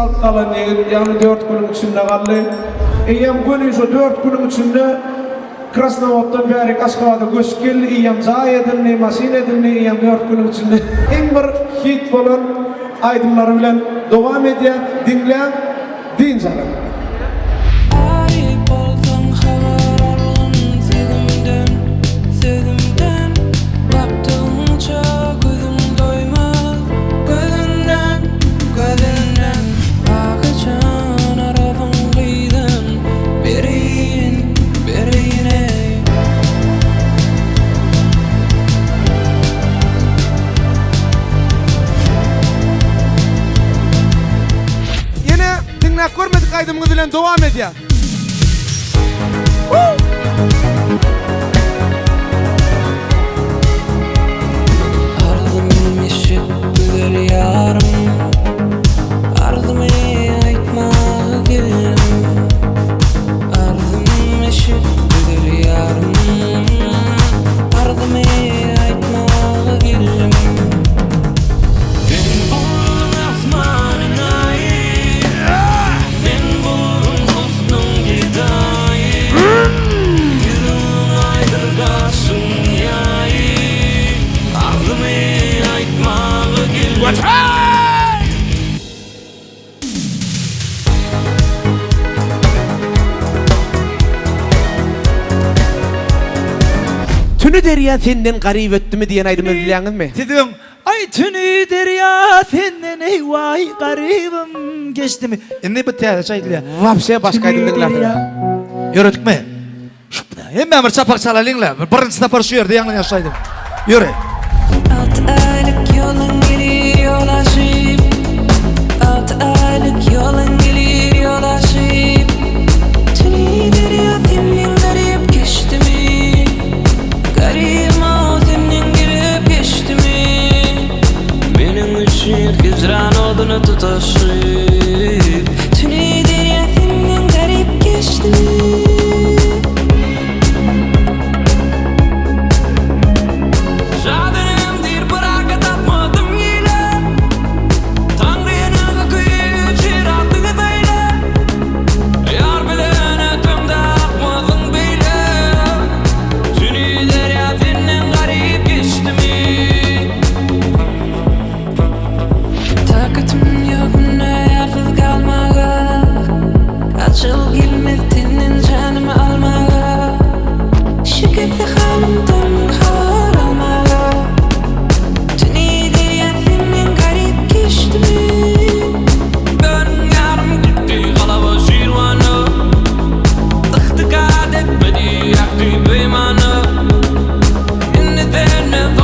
salt kalan yani 4 günün içinde kaldı. Eyyem günü şu 4 günün içinde Krasnovod'dan beri Aşkabad'a göç geldi. Eyyem zay edildi, masin edildi. Eyyem 4 günün içinde en bir hit bolan aydınları bilen devam ediyor. Dinleyen din canım. Görmedik kaydımız ile devam ediyor. Ardım eşit güzel yarım, ardım aytma gelim. Ardım eşit güzel yarım, ardım aytma gelim. Tünü derya senden garip öttü mü diyen aydımı biliyorsunuz mu? Dedim, ay tünü derya senden ey vay garibim geçti mi? Ne bu tiyatro çaydı? Vapşe başka aydınlıklar. Yürüdük mü? Hemen bir çapak çalalıyla, birinci tapar şu yerde yanına yaşaydım. Yürü. 6 aylık yolun gelir yol aşıp, 6 aylık yolun gelir yol aşıp. Tünü derya senden garip geçti mi? Garibim o senden girip geçti mi? Benim için hicran odunu tutaşıp, tünü derya senden garip geçti mi? Never